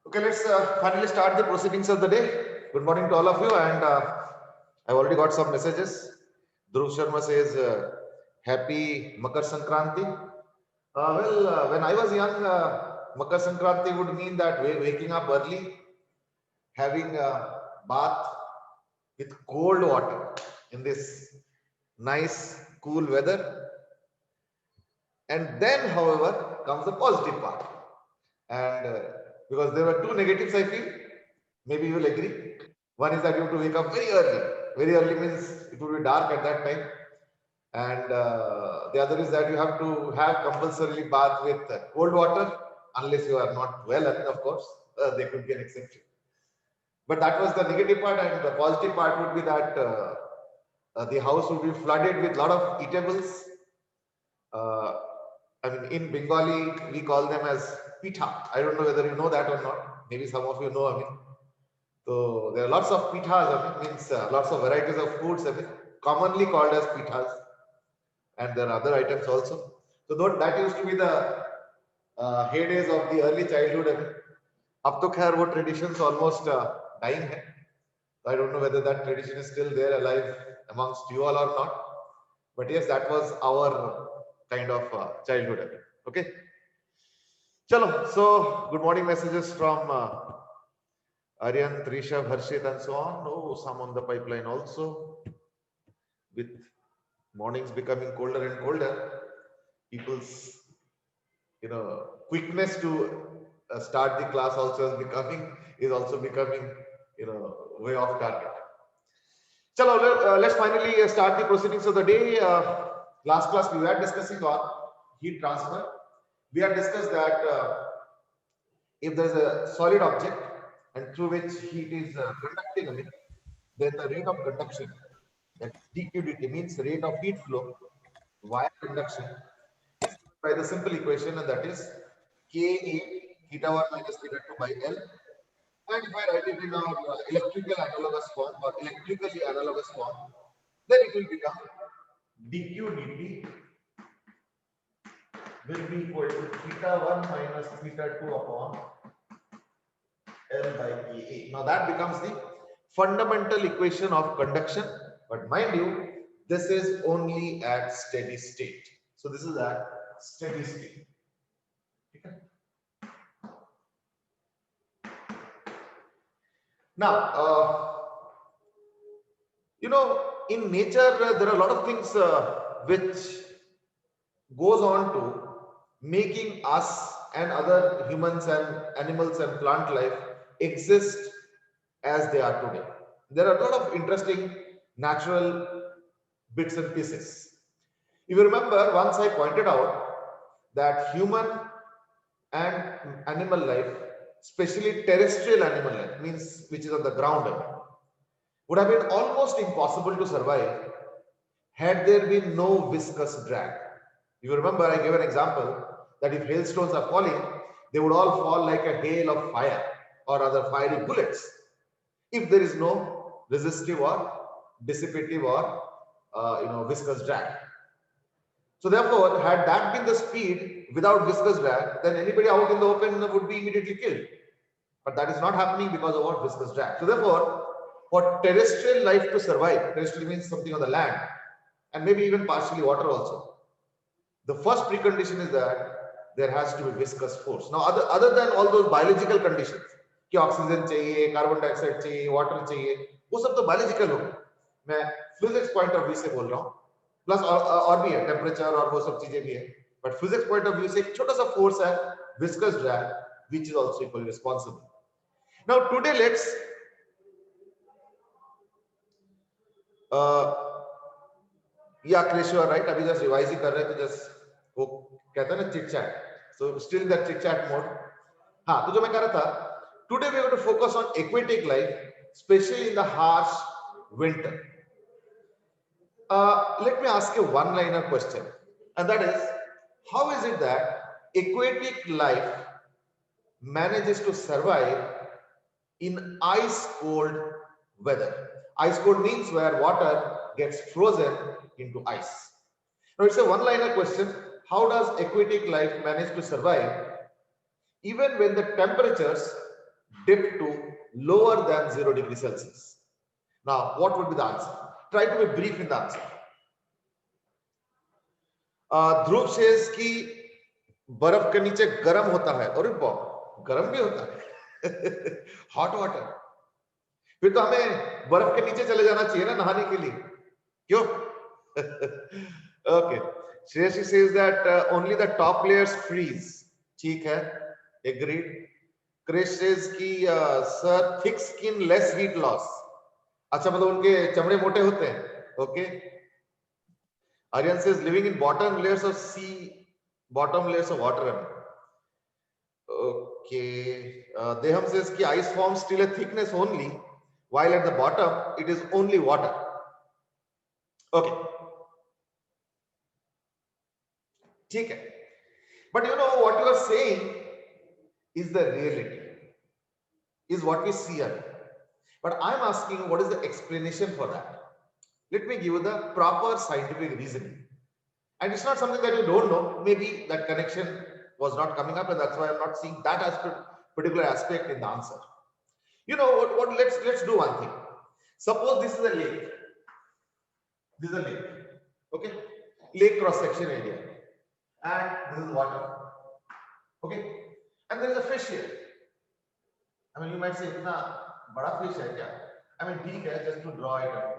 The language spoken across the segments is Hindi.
Okay, let's finally start the proceedings of the day. Good morning to all of you, and I've already got some messages. Dhruv Sharma says, Happy Makar Sankranti. When I was young, Makar Sankranti would mean that waking up early, having a bath with cold water in this nice, cool weather. And then, however, comes the positive part. And because there were two negatives, I feel, maybe you will agree. One is that you have to wake up very early. Very early means it will be dark at that time. And the other is that you have to have compulsorily bath with cold water, unless you are not well, and of course, there could be an exception. But that was the negative part, and the positive part would be that the house would be flooded with a lot of eatables. Uh, I mean, in Bengali, we call them as pitha. I don't know whether you know that or not. Maybe some of you know. I mean, so there are lots of pithas. I mean, means lots of varieties of foods. I mean, commonly called as pithas, and there are other items also. So that used to be the heydays of the early childhood. I mean, अब तो खैर वो traditions almost dying है. So I don't know whether that tradition is still there alive amongst you all or not. But yes, that was our kind of childhood. I mean. Okay. Chalo. So good morning messages from Aryan, Trisha, Harshit, and so on. Oh, some on the pipeline also. With mornings becoming colder and colder, people's quickness to start the class is also becoming way off target. Chalo, let's finally start the proceedings of the day. Last class we were discussing on heat transfer. We had discussed that if there is a solid object and through which heat is conducting, then the rate of conduction, that dQdt means rate of heat flow via conduction, is by the simple equation, and that is Ka theta 1 minus theta 2 by L. And if I write it in our electrical analogous form or electrically analogous form, then it will become dq dt will be equal to theta 1 minus theta 2 upon L by Ka. Now that becomes the fundamental equation of conduction, but mind you, this is only at steady state. So this is at steady state. Okay. Now, in nature there are a lot of things which goes on to making us and other humans and animals and plant life exist as they are today. There are a lot of interesting natural bits and pieces. If you remember, once I pointed out that human and animal life, especially terrestrial animal life, means which is on the ground, would have been almost impossible to survive had there been no viscous drag. You remember, I gave an example that if hailstones are falling, they would all fall like a hail of fire or other fiery bullets if there is no resistive or dissipative or viscous drag. So therefore, had that been the speed without viscous drag, then anybody out in the open would be immediately killed. But that is not happening because of what viscous drag. So therefore, for terrestrial life to survive, terrestrial means something on the land, and maybe even partially water also, the first precondition is that there has to be viscous force. Now, other than all those biological conditions, कि ऑक्सीजन चाहिए, कार्बन डाइऑक्साइड चाहिए, वाटर चाहिए, वो सब तो बायोलॉजिकल हो. मैं फिजिक्स पॉइंट ऑफ व्यू से बोल रहा हूँ. प्लस और भी है, टेम्परेचर और वो सब चीजें भी है. But physics point of view से एक छोटा सा फोर्स है, viscous drag, which is also equally responsible. Now, today let's yeah, Krish, you are right. अभी just revise ही कर रहे हैं, तो just वो कहता है ना chit chat. So still in that chit chat mode. हाँ, तो जो मैं कह रहा था, today we are going to focus on aquatic life, especially in the harsh winter. Let me ask you one-liner question, and that is, how is it that aquatic life manages to survive in ice-cold weather? Ice-cold means where water gets frozen into ice. Now, it's a one-liner question. How does aquatic life manage to survive even when the temperatures dip to lower than 0 degree Celsius. Now, what would be the answer? Try to be brief in the answer. Dhruv says कि बर्फ के नीचे गर्म होता है, और गर्म भी होता है हॉट वाटर, फिर तो हमें बर्फ के नीचे चले जाना चाहिए ना नहाने के लिए, क्यों? Okay, Shreyashi says that only the top layers freeze. ठीक है, agreed. Krish says कि sir thick skin less heat loss. अच्छा, मतलब उनके चमड़े मोटे होते हैं. Okay. Aryan says living in bottom layers of sea, bottom layers of water. Okay. Deham says कि ice forms still a thickness only, while at the bottom it is only water. Okay. ठीक है. But you know what you are saying is the reality, is what we see. But I'm asking, what is the explanation for that? Let me give you the proper scientific reasoning. And it's not something that you don't know. Maybe that connection was not coming up, and that's why I'm not seeing that particular aspect in the answer. You know what? Let's do one thing. Suppose this is a lake. This is a lake. Okay, lake cross section area, and this is water. Okay, and there is a fish here. I mean, you might say, "इतना बड़ा fish है क्या?" I mean, ठीक है, just to draw it up.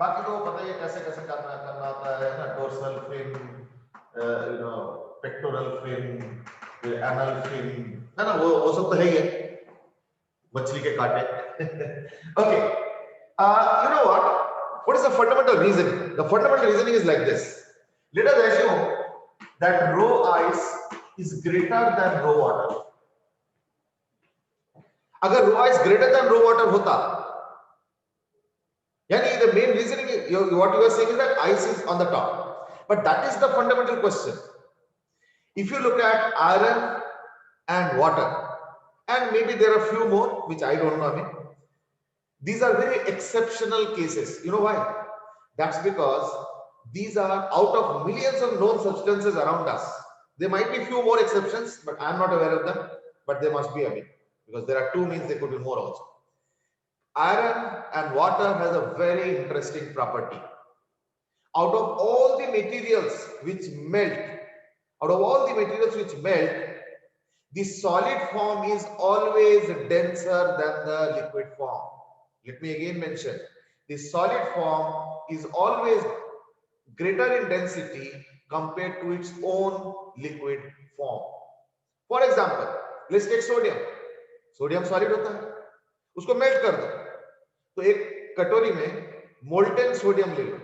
बाकी तो पता ही है कैसे कैसे करना होता है ना, dorsal fin, you know, pectoral fin, anal fin, है ना, वो सब तो है ही है, मछली के कांटे. Okay, you know what is the fundamental reasoning? The fundamental reasoning is like this. Let us assume that rho ice is greater than rho water. अगर rho ice greater than rho water होता, yani the main reasoning is, what you are saying is that ice is on the top, but that is the fundamental question. If you look at iron and water, and maybe there are a few more which I don't know, I mean, these are very exceptional cases. You know why? That's because these are out of millions of known substances around us. There might be few more exceptions, but I'm not aware of them, but there must be, I mean, because there are two, means there could be more also. Iron and water has a very interesting property. Out of all the materials which melt, the solid form is always denser than the liquid form. Let me again mention, the solid form is always greater in density compared to its own liquid form. For example, let's take sodium. Sodium solid होता है, उसको मेल्ट कर दो, तो एक कटोरी में मोल्टेन सोडियम ले लो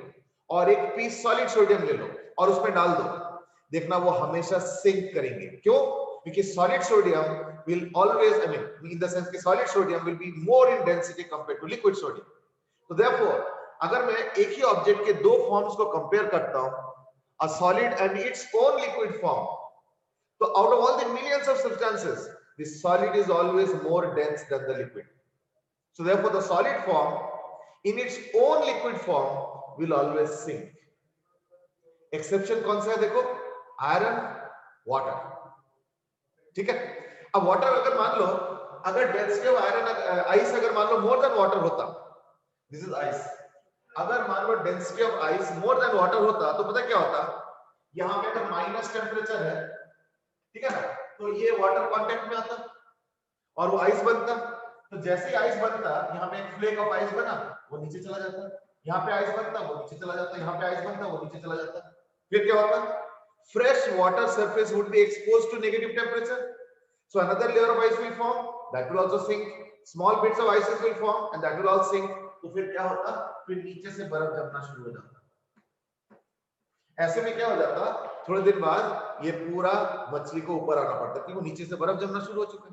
और एक पीस सॉलिड सोडियम ले लो और उसमें डाल दो, देखना वो हमेशा सिंक करेंगे. क्यों? Because solid sodium will always, I mean, in the sense that solid sodium will be more in density compared to liquid sodium. So therefore, अगर मैं एक ही ऑब्जेक्ट के दो फॉर्म्स को कंपेयर करता हूं, a solid and its own liquid form, so out of all the millions of substances, the solid is always more dense than the liquid. So therefore, the solid form in its own liquid form will always sink. Exception कौन सा है? देखो, iron, water. ठीक है. अब water अगर मान लो, अगर density of iron, ice अगर मान लो more than water होता, this is ice. अगर मान लो density of ice more than water होता, तो पता क्या होता? यहाँ पे अगर माइनस टेम्परेचर है, ठीक है ना, तो ये वाटर कांटेक्ट में आता और वो आइस बनता. तो जैसे ही आइस बनता, यहाँ पे एक फ्लेक ऑफ आइस बना, वो नीचे चला जाता. यहाँ पे आइस बनता, वो नीचे चला जाता. यहाँ पे आइस बनता, वो नीचे चला जाता. फिर क्या होता? Fresh water surface would be exposed to negative temperature. So another layer of ice will form, that will also sink. Small bits of ice will form, and that will all sink. तो फिर क्या होता? फिर नीचे से बर्फ जमना शुरू हो जाता. ऐसे में क्या हो जाता? थोड़े दिन बाद ये पूरा मछली को ऊपर आना पड़ता, क्योंकि वो नीचे से बर्फ जमना शुरू हो चुका है.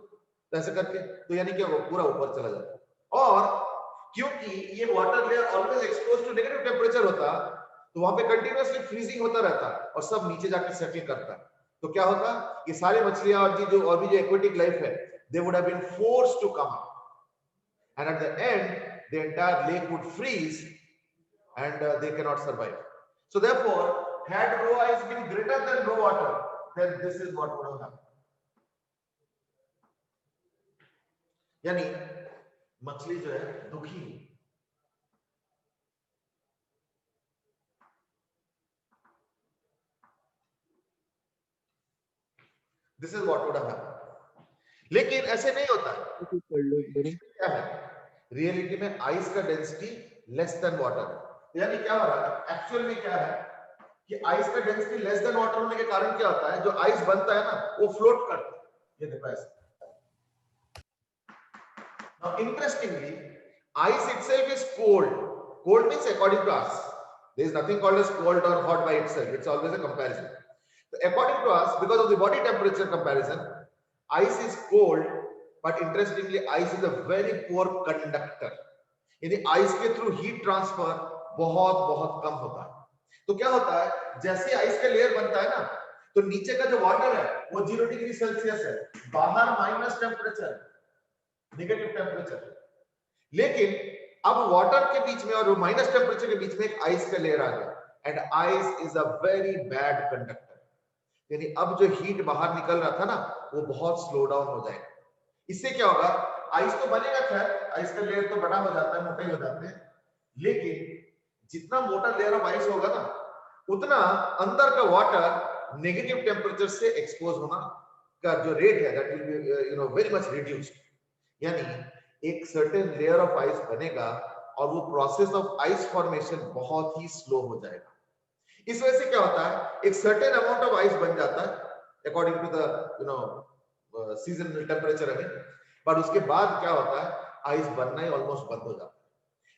तो ऐसे करके, तो यानी क्या, वो पूरा ऊपर चला जाता. और क्योंकि ये water layer always expose to negative temperature होता, तो वहां पे कंटिन्यूअसली फ्रीजिंग होता रहता और सब नीचे जाके सेटल करता. तो क्या होता? ये सारी मछलियां और भी जो एक्वेटिक लाइफ है, they would have been forced to come out, and at the end the entire lake would freeze and they cannot survive. So therefore, had rho ice been greater than rho water, then this is what would have happened. यानी मछली जो है दुखी, this is what would have happened. लेकिन ऐसे नहीं होता है। क्या है रियलिटी में आइस का डेंसिटी लेस देन वाटर। यानी क्या हो रहा है एक्चुअल में क्या है कि आइस का डेंसिटी लेस देन वाटर होने के कारण क्या होता है, जो आइस बनता है ना वो फ्लोट करता है। ये देखो ऐसे। Now interestingly, ice itself is cold. Cold means according to us. There is nothing called as cold or hot by itself. It's always a comparison. So according to us, because of the body temperature comparison, ice is cold, but interestingly, ice is a very poor conductor. यानी आइस के थ्रू हीट ट्रांसफर बहुत बहुत कम होता है। तो क्या होता है, जैसे आइस का लेयर बनता है ना, तो नीचे का जो वाटर है वो 0 डिग्री सेल्सियस है, बाहर माइनस टेम्परेचर, नेगेटिव टेम्परेचर। लेकिन अब वाटर के बीच में और माइनस टेम्परेचर के बीच में एक आइस का लेयर आ गया, and ice is a very bad conductor. यानी अब जो हीट बाहर निकल रहा था ना वो बहुत स्लो डाउन हो जाएगा। इससे क्या होगा, आइस तो बनेगा, खैर आइस का लेयर तो बड़ा हो जाता है, मोटे हो जाते हैं, लेकिन जितना मोटा लेयर ऑफ आइस होगा ना उतना अंदर का वाटर नेगेटिव टेम्परेचर से एक्सपोज होना का जो रेट है that will be very much reduced. यानी एक सर्टेन लेयर ऑफ आइस बनेगा और वो प्रोसेस ऑफ आइस फॉर्मेशन बहुत ही स्लो हो जाएगा। इस वजह से क्या होता है, एक सर्टेन अमाउंट ऑफ आइस बन जाता है according to the seasonal temperature है, बट उसके बाद क्या होता है, आइस बनना ही ऑलमोस्ट बंद हो जाता है।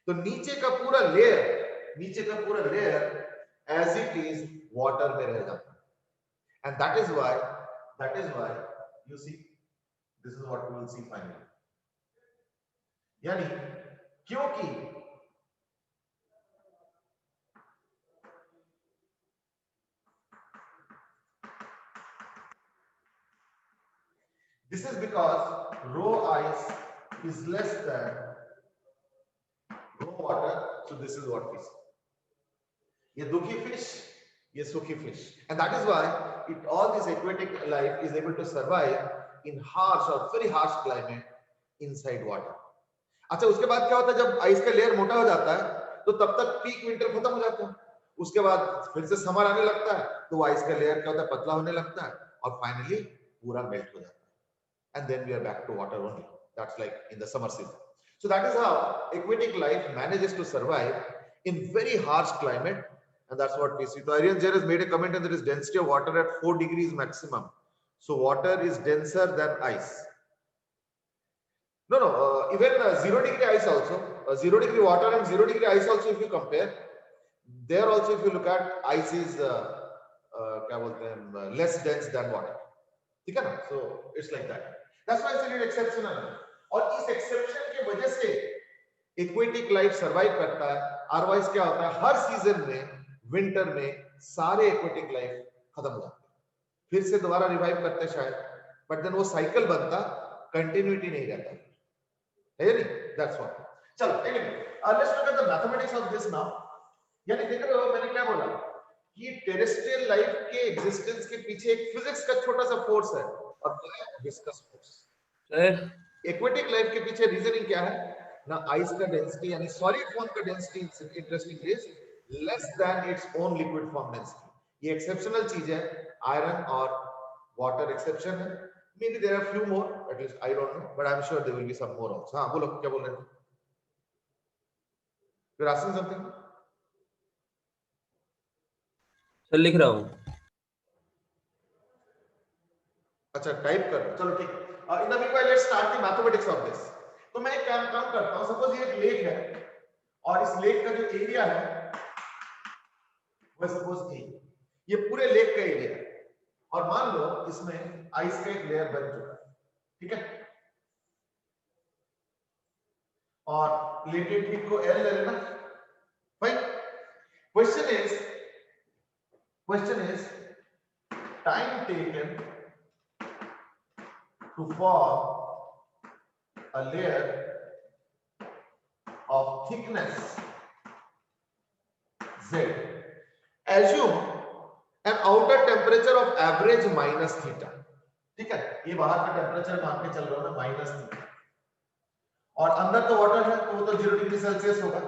तो नीचे का पूरा layer as it is water में रह जाता है, and that is why you see this is what we will see finally. यानी क्योंकि this is because rho ice is less than rho water, so this is what we see. ये दुखी fish, ये सूखी fish, and that is why all this aquatic life is able to survive in harsh or very harsh climate inside water. अच्छा, उसके बाद क्या होता है, जब आइस का लेयर मोटा हो जाता है तो तब तक पीक विंटर खत्म हो जाता है, उसके बाद फिर से समर आने लगता है तो वो आइस का लेयर क्या होता है, पतला होने लगता है और फाइनली पूरा मेल्ट हो जाता है, and then we are back to water only. That's like in the summer season. So that is how aquatic life manages to survive in very harsh climate, and that's what we see. So Aryan Jair has made a comment, and there is density of water at 4 degrees maximum. So water is denser than ice. No, even 0 degree ice also, 0 degree water and 0 degree ice also, if you compare, there also if you look at ice is क्या बोलते हैं, less dense than water. ठीक है ना? So it's like that. That's why I said it exceptional है, और इस एक्सेप्शन के वजह से एक्वेटिक लाइफ सरवाइव करता है। अदरवाइज क्या होता है, हर सीजन में विंटर में सारे एक्वेटिक लाइफ खत्म हो जाते हैं, फिर से दोबारा रिवाइव करते शायद, बट देन वो साइकिल बनता, कंटिन्यूटी नहीं रहता है नहीं। That's what. चलो anyway, let's look at the mathematics of this now. यानी देख रहे हो मैंने क्या बोला कि टेरेस्ट्रियल लाइफ के एग्जिस्टेंस के पीछे एक फिजिक्स का छोटा सा फोर्स है, और वो है viscous force. Sir aquatic life के पीछे रीजनिंग क्या है ना, आइस का डेंसिटी यानी सॉलिड फॉर्म का density interestingly is less than its own liquid form density. ये एक्सेप्शनल चीज है, आयरन और वाटर एक्सेप्शन है, maybe there are few more, at least I don't know, but I am sure there will be some more also. हां बोलो, क्या बोल रहे थे? You are asking something? Sir लिख रहा हूं। अच्छा टाइप कर, चलो ठीक। In the meanwhile let's start the mathematics of this. तो मैं एक काम करता हूं, सपोज ये एक लेक है और इस लेक का जो एरिया है वो सपोज ए, ये पूरे लेक का एरिया है, और मान लो इसमें आइस का एक लेयर बन चुका है, ठीक है, और लेटेंट हीट को एल ले लेना। Fine. Question is time taken to form a layer of thickness Z. Assume and outer temperature of average minus theta. ठीक है, ये बाहर का टेम्परेचर मान के चल रहा हूं मैं माइनस थीटा, और अंदर तो वाटर है तो वो तो 0 डिग्री सेल्सियस होगा,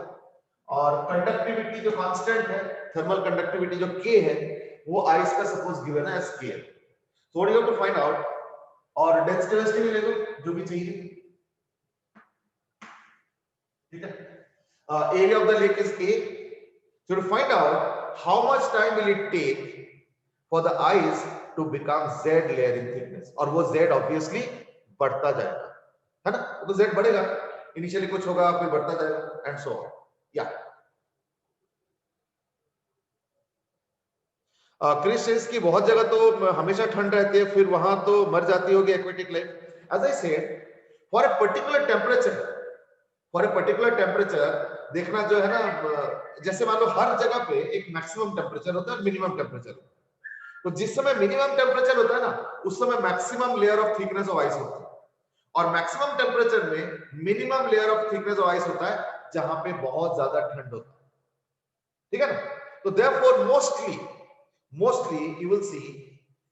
और कंडक्टिविटी जो कांस्टेंट है, थर्मल कंडक्टिविटी जो K है, वो आइस का सपोज गिवन है as K। So you have to find out, और डेंसिटी भी ले लो जो भी चाहिए। ठीक है, area of the lake is A। So to find out how much time will it take for the ice to become Z layer in thickness, और वो Z obviously बढ़ता जाएगा, है ना, तो Z बढ़ेगा, इनिशियली कुछ होगा फिर बढ़ता जाएगा एंड सो ऑन। या क्रिस की बहुत जगह तो हमेशा ठंड रहती है, फिर वहां तो मर जाती होगी aquatic life. As I said, for a particular temperature देखना जो है ना, जैसे मान लो हर जगह पे एक मैक्सिमम टेम्परेचर होता है, मिनिमम टेम्परेचर। तो जिस समय मिनिमम टेम्परेचर होता है ना, उस समय maximum layer of thickness of ice होता है, और मैक्सिमम टेम्परेचर में minimum layer of thickness of ice होता है जहां पे बहुत ज्यादा ठंड होता है। ठीक है ना, तो therefore mostly you will see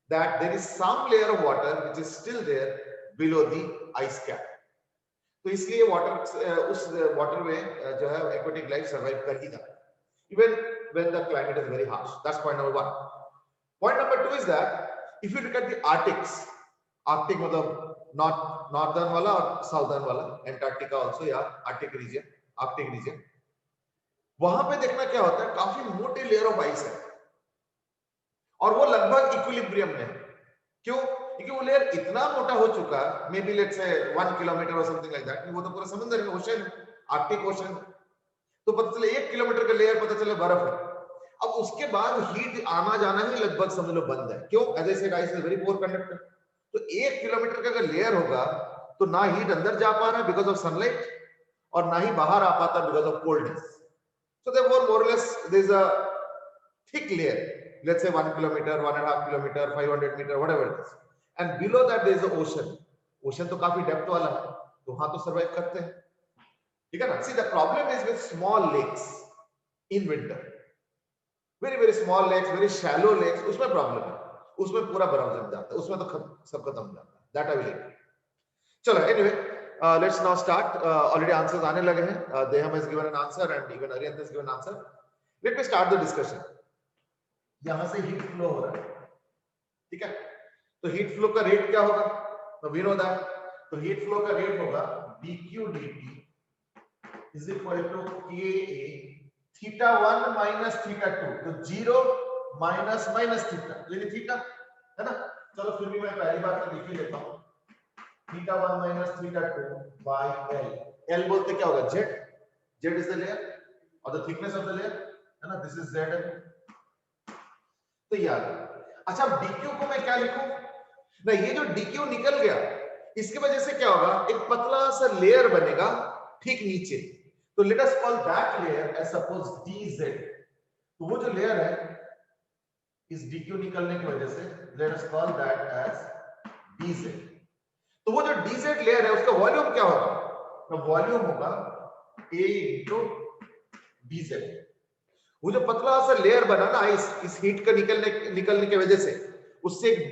that there is some layer of water which is still there below the ice cap। तो इसलिए वाटर, उस वाटर में जो है एक्वेटिक लाइफ सर्वाइव कर ही जाता है even when the climate is very harsh. That's point number 1। Point number 2 is that if you look at the Arctic मतलब नॉर्दर्न वाला और साउदर्न वाला, एंटार्क्टिका आल्सो या आर्टिक रीजन, वहां पे देखना क्या होता है, काफी मोटे लेयर ऑफ आइस है और वो लगभग इक्विलिब्रियम में है। क्यों? क्योंकि वो लेयर इतना मोटा हो चुका है, may be let's say 1 kilometre और समथिंग लाइक दैट, वो तो पूरा समुद्र में ओशन, आर्कटिक ओशन, तो पता चले 1 किलोमीटर का लेयर पता चले बर्फ है। अब उसके बाद हीट आना जाना ही लगभग समझ लो बंद है। क्यों? As I said, ice is very poor conductor. तो 1 किलोमीटर का अगर लेयर होगा तो ना हीट अंदर जा पा रहा है बिकॉज ऑफ सनलाइट, और ना ही बाहर आ पाता because of coldness. So therefore, more or less, there is a thick layer, let's say 1 kilometer, 1.5 kilometer, 500 meter, whatever it is. And below that there is the ocean. Ocean तो काफी डेप्थ वाला है, तो वहां तो सर्वाइव करते हैं। ठीक है ना? See, the problem is with small lakes in winter. Very very small lakes, very shallow lakes, उसमें प्रॉब्लम है, उसमें पूरा बर्फ जम जाता है, उसमें तो सब खत्म हो जाता है। That I will leave. चलो, anyway. Let's now start. Already answers आने लगे हैं. Deham has given an answer and even Arihant has given an answer. Let me start the discussion. यहाँ से हीट फ्लो हो रहा है, ठीक है? तो हीट फ्लो का रेट क्या होगा? तो we know that. तो हीट फ्लो का रेट होगा dq dt is equal to ka theta 1 minus theta 2. तो 0 minus theta, तो ये थीटा है ना? चलो फिर भी मैं पहली बार तो लिख ही लेता हूँ, theta 1 minus theta 2 by L। L बोलते क्या होगा? Z। Z is the layer or the thickness of the layer, है ना? This is ZL। तो यार, अच्छा dq को मैं क्या लिखूं? ना, ये जो dq निकल गया, इसकी वजह से क्या होगा? एक पतला सा लेयर बनेगा ठीक नीचे। तो let us call that layer as suppose dz। तो वो जो लेयर है इस dq निकलने की वजह से, let us call that as dz। तो वो जो dz लेयर है उसका वॉल्यूम क्या होगा? तो वॉल्यूम होगा a into dz। वो जो पतला सा लेयर बना ना इस हीट का निकलने की वजह से, उससे एक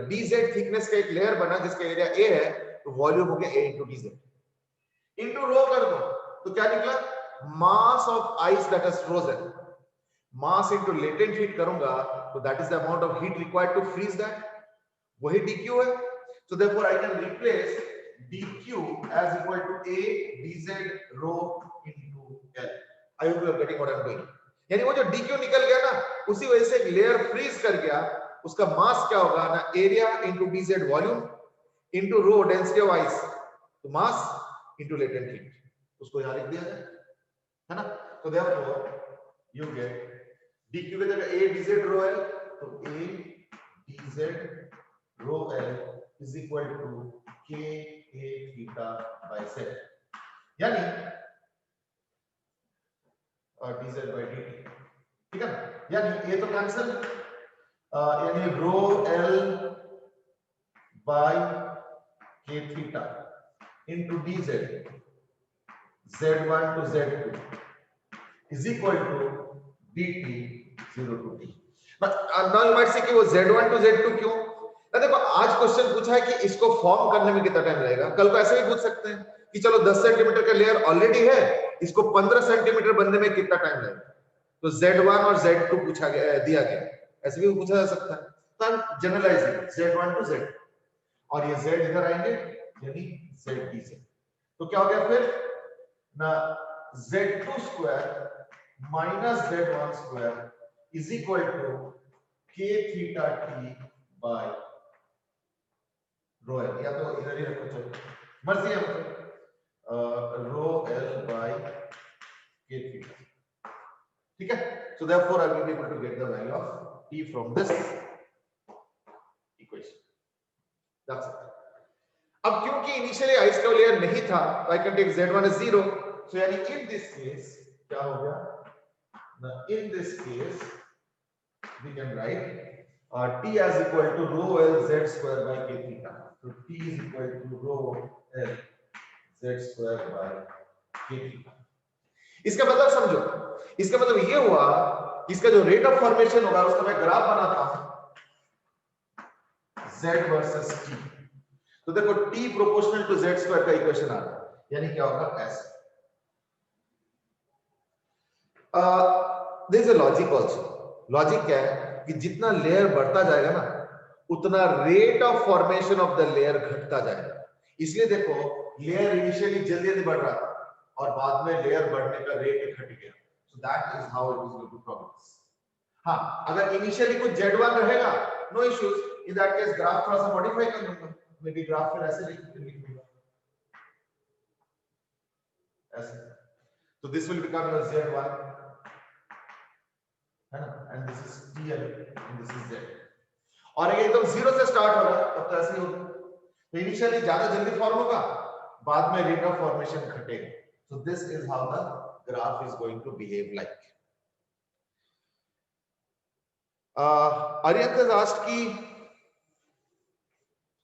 dz थिकनेस का एक लेयर बना जिसका एरिया a है, तो वॉल्यूम हो गया a into dz। into रो कर दो तो क्या निकला? Mass of ice that is frozen. Mass into latent heat करूंगा तो that is the amount of heat required to freeze that, वही dq है। So therefore I can replace dq as equal to a dz rho into L. I hope you are getting what I am doing. यानी वो जो dq निकल गया ना, उसी वजह से एक लेयर फ्रीज कर गया, उसका मास क्या होगा ना, area into dz volume into rho density of ice, तो मास into लेटेंट हीट, उसको यहां लिख दिया जाए, है ना? तो therefore you get dq की जगह a dz rho L, तो a dz rho L is equal to k a theta by z, यानी dz by dt। ठीक है ना? यानी ये तो कैंसिल, यानी रो L by k theta into dz z1 to z2 is equal to dt 0 to t। Now you might say कि वो Z1 टू Z2 क्यों? देखो आज क्वेश्चन पूछा है कि इसको फॉर्म करने में कितना टाइम लगेगा। कल को ऐसे भी पूछ सकते हैं कि चलो 10 सेंटीमीटर का लेयर ऑलरेडी है, इसको 15 सेंटीमीटर बनने में कितना टाइम लगेगा। तो Z1 और Z2 पूछा गया, दिया गया, ऐसे भी पूछा जा सकता है। तो जनरलाइजिंग Z1 टू Z और ये Z इधर आएंगे यानी ZD से। तो क्या हो गया फिर ना Z2 square minus Z1 square is equal to k theta t by rho L, या तो इधर ही रखो चलो मर्जी है rho L by k theta, ठीक है। So therefore I will be able to get the value of t from this equation, that's it. अब क्योंकि इनिशियली आइस का लेयर नहीं था तो I can take z1 is 0, so यानी इन दिस केस क्या हो गया ना, इन this case we can write t as equal to rho l z square by k theta. So t is equal to rho l z square by k theta. इसका मतलब समझो, इसका मतलब ये हुआ कि इसका जो रेट ऑफ फॉर्मेशन होगा उसका मैं ग्राफ बनाता हूं z वर्सेस t। तो देखो t proportional to z square का इक्वेशन आ रहा है, यानी क्या होगा ऐसे। There is a logic also. Logic क्या है कि जितना लेयर बढ़ता जाएगा ना उतना rate of formation of the layer घटता जाएगा। इसलिए देखो लेयर इनिशियली जल्दी जल्दी बढ़ रहा था और बाद में लेयर बढ़ने का रेट घट गया। So that is how it is going to progress. हां, अगर इनिशियली कुछ Z1 रहेगा no issues, in that case graph थोड़ा सा मॉडिफाई कर लूंगा, मे बी ग्राफ फिर ऐसे लिख दूंगा ऐसे। तो this will become your Z1 है ना, and this is t and this is z। और अगर एकदम जीरो से स्टार्ट हो रहा है तब तो ऐसे ही होगा, तो इनिशियली ज्यादा जल्दी फॉर्म होगा, बाद में रेट ऑफ फॉर्मेशन घटेगा। So this is how the graph is going to behave like. Aryan has asked कि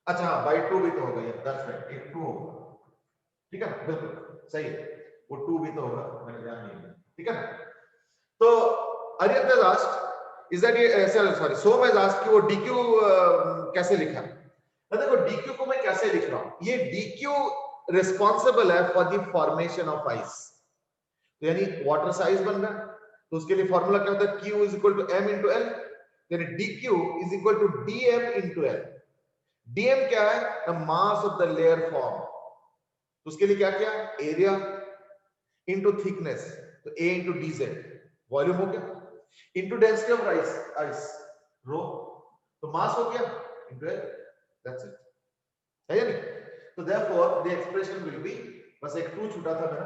अच्छा बाय 2 भी तो होगा, ये दैट्स राइट, एक 2 होगा, ठीक है ना, बिल्कुल सही है, वो 2 भी तो होगा, मैंने ध्यान नहीं दिया, ठीक है ना। तो Aryan has asked is that sorry Som has asked कि वो dq कैसे लिखा। तो देखो dq को मैं कैसे लिख रहा हूं, ये dq रिस्पांसिबल है for the formation of ice. तो यानी वाटर साइज बन रहा है तो उसके लिए फॉर्मूला क्या होता है, q is equal to m into l, यानी dq is equal to dm into l। dm क्या है, the mass of the layer form, तो उसके लिए क्या किया, एरिया इनटू थिकनेस, तो a इनटू dz वॉल्यूम हो गया, into density of ice rho, तो मास हो गया इनटू l, दैट्स इट, है या नहीं। तो therefore the expression will be, बस एक 2 छूटा था मेरा,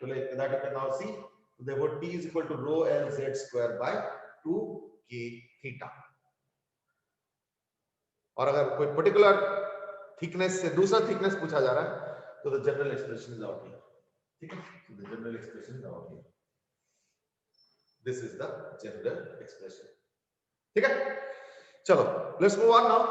तो like that you can now see, तो therefore t is equal to rho l z square by 2k थीटा। और अगर कोई पर्टिकुलर थिकनेस से दूसरा थिकनेस पूछा जा रहा है तो the general expression is out here, ठीक है। So the general expression is out here. This is the general expression. ठीक है, चलो let's move on now.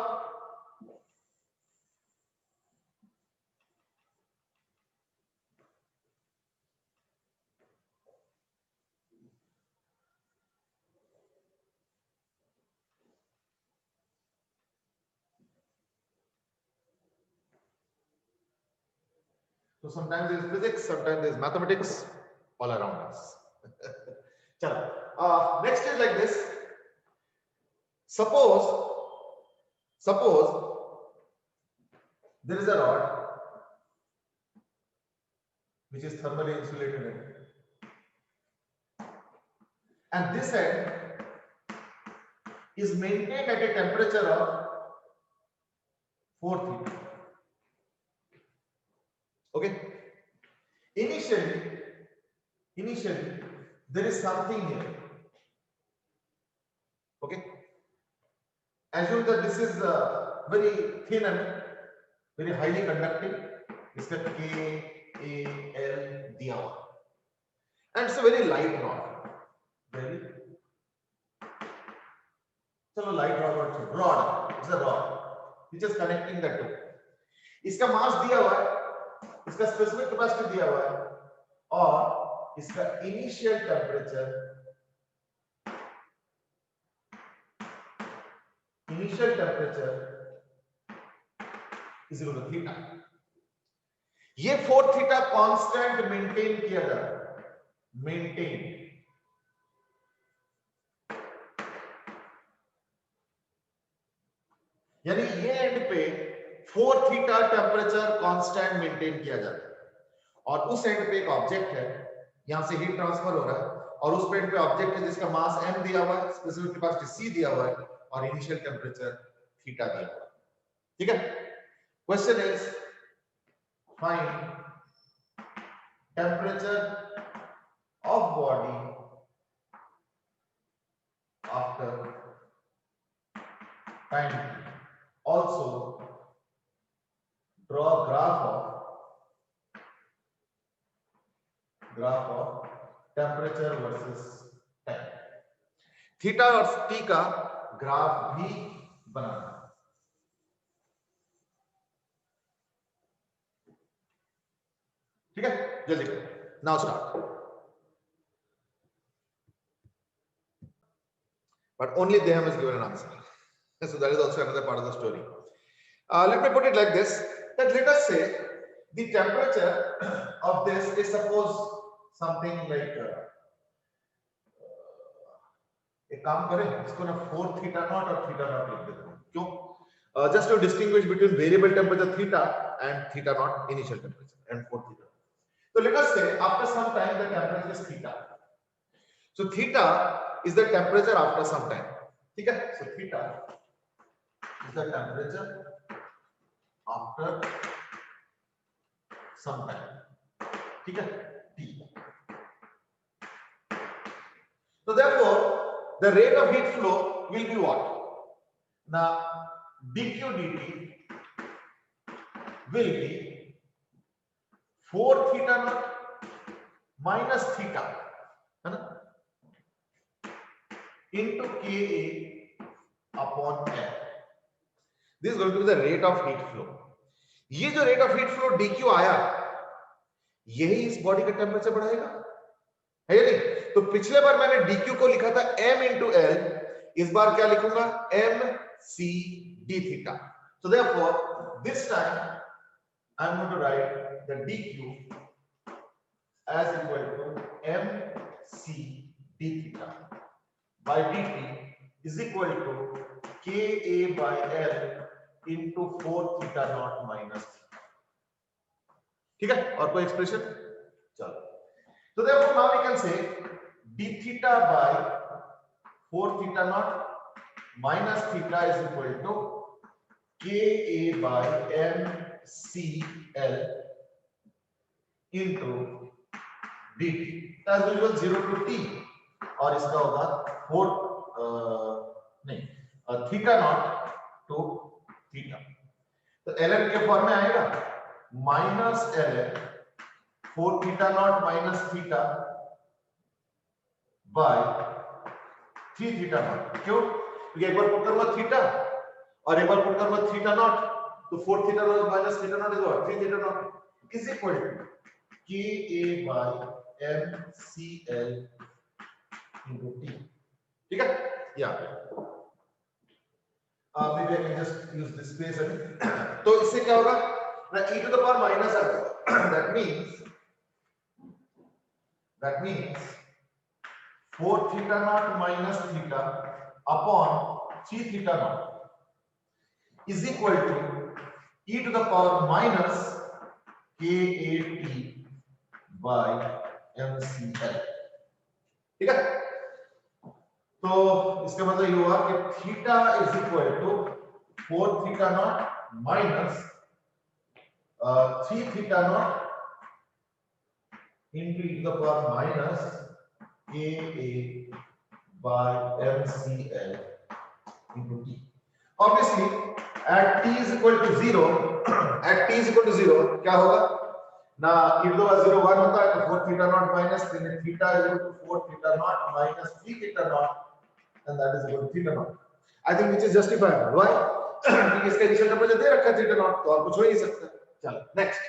So sometimes there is physics, sometimes there is mathematics all around us. चलो, next is like this. Suppose there is a rod which is thermally insulated, and this end is maintained at a temperature of 4 theta. Okay. Initially there is something here. Okay. Assume that this is very thin and very highly conducting. इसका KAL दिया हुआ, and it's a very light rod. Very, चलो light rod. It's a rod which is connecting the two. इसका मास दिया हुआ है, इसका स्पेसिफिक कैपेसिटी दिया हुआ है, और इसका initial temperature initial temperature is equal to theta. ये 4 थीटा कांस्टेंट मेंटेन किया जा रहा है, मेंटेन। यानी ये एंड पे 4 थीटा टेम्परेचर कांस्टेंट मेंटेन किया जा रहा है और उस एंड पे एक ऑब्जेक्ट है, यहां से हीट ट्रांसफर हो रहा है और उस एंड पे ऑब्जेक्ट है जिसका मास m दिया हुआ है, स्पेसिफिक कैपेसिटी c दिया हुआ है और इनिशियल टेम्परेचर थीटा दिया हुआ है। ठीक है, question is find temperature of body after time. Also draw a graph of temperature versus time। Theta और टी का ग्राफ भी बनाना। ठीक है, जल्दी करो। Now start. But only them is given an answer. So that is also another part of the story. Let me put it like this, that let us say the temperature of this is suppose something like एक काम करें इसको ना 4 थीटा नॉट और थीटा नॉट लिख देते हैं। क्यों? Just to distinguish between variable temperature theta and theta naught initial temperature and 4 theta. So let us say after some time the temperature is theta. So theta is the temperature after some time. ठीक है, so theta is the temperature after some time. ठीक है, T. So therefore the rate of heat flow will be what? Now dq dt will be 4 theta naught minus theta, है ना, into Ka upon F. This is going to be the rate of heat flow. ये जो rate of heat flow dq आया, यही इस बॉडी का टेम्परेचर बढ़ाएगा, है या नहीं? तो पिछले बार मैंने dq को लिखा था m into L, इस बार क्या लिखूंगा? m c d theta. So therefore this time I am going to write the dq as equal to m c d theta by dt is equal to Ka by L into 4 theta naught minus theta. ठीक है, और कोई एक्सप्रेशन? चलो, so therefore now we can say d theta by 4 theta naught minus theta is equal to Ka by mcl into dt as usual 0 to t और इसका होगा 4 थीटा नॉट टू थीटा। तो ln के फॉर्म में आएगा minus ln 4 theta naught minus theta by 3 theta naught. क्यों? क्योंकि एक बार पुट करूंगा थीटा और एक बार पुट करूंगा थीटा नॉट, तो 4 theta naught minus theta naught is what? 3 theta naught is equal to Ka by mcl into t। ठीक है, या maybe I can just use this space अभी। तो इससे क्या होगा ना, e to the power minus आ जाएगा। that means 4 theta naught minus theta upon 3 theta naught is equal to e to the power minus Kat by mcl। ठीक है, तो इसका मतलब ये हुआ कि theta is equal to 4 theta naught minus 3 theta naught into e to the power minus Ka by mcl into t। Obviously at t is equal to 0 at t is equal to 0 क्या होगा ना, e to the power 0 1 होता है, तो 4 theta naught minus theta is equal to 4 theta naught minus 3 theta naught and that is equal to theta naught। I think which is justifiable। Why? क्योंकि इसका इनिशियल टेंपरेचर दे रखा है थीटा नॉट, तो और कुछ हो ही नहीं सकता। चलो next,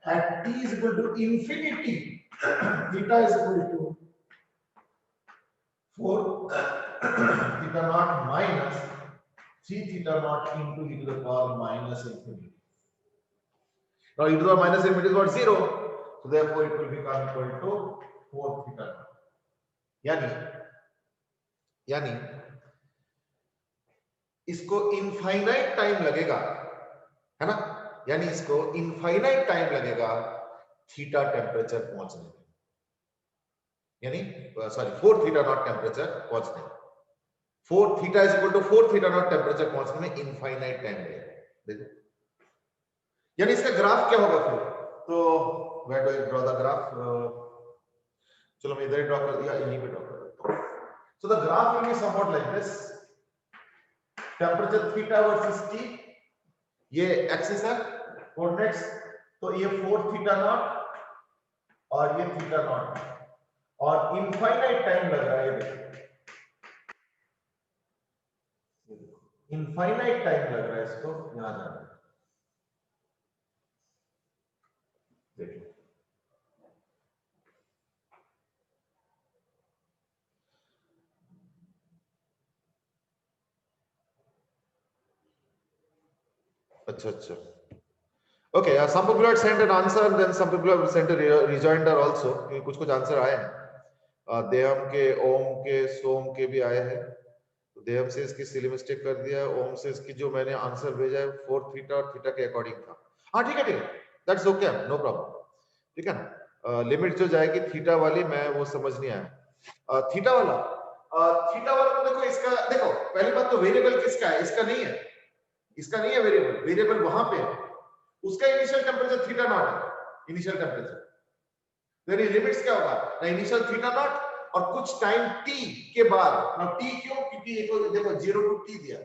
at t is equal to infinity theta is equal to 4 theta naught minus 3 theta naught into e to the power minus infinity. Now e to the power minus infinity is what? 0. So therefore it will become equal to 4 theta naught. यानी इसको इनफाइनाइट टाइम लगेगा, है ना? यानी इसको इनफाइनाइट टाइम लगेगा थीटा टेम्परेचर पहुंचने में, यानी सॉरी 4 थीटा नॉट टेम्परेचर पहुंचने में। 4 theta is equal to 4 theta naught temperature पहुंचने में इनफाइनाइट टाइम लगेगा। देखो यानी इसका ग्राफ क्या होगा फिर? तो where do I draw the graph? चलो मैं इधर ही ड्रॉ कर दिया, यहीं पे ड्रॉ कर देता हूं। So the graph will be somewhat like this, temperature theta versus T, ये एक्सिस है कोऑर्डिनेट्स, तो ये 4 थीटा नॉट और ये थीटा नॉट, और इनफाइनाइट टाइम लग रहा है, ये देखो इनफाइनाइट टाइम लग रहा है इसको यहां जाने में। देखिए अच्छा अच्छा, okay, some people have sent an answer and then some people have sent a rejoinder also, कुछ कुछ आंसर आए हैं, देहम के, ओम के, सोम के भी आए हैं। तो देहम से इसकी सिली मिस्टेक कर दिया है, ओम से इसकी जो मैंने आंसर भेजा है 4 थीटा और थीटा के अकॉर्डिंग था। हाँ ठीक है, दैट्स ओके, नो प्रॉब्लम, ठीक है ना। लिमिट जो जाएगी थीटा वाली, मैं वो समझ नहीं आया। थीटा वाला तो देखो, इसका देखो पहली बात तो वेरिएबल किसका है? इसका नहीं है, इसका नहीं है वेरिएबल, वेरिएबल वहां पे है, उसका इनिशियल टेम्परेचर थीटा नॉट है, इनिशियल टेम्परेचर। यानी लिमिट्स क्या होगा ना, इनिशियल थीटा नॉट और कुछ टाइम टी के बाद ना, टी क्यों? क्योंकि ये तो देखो 0 टू टी दिया,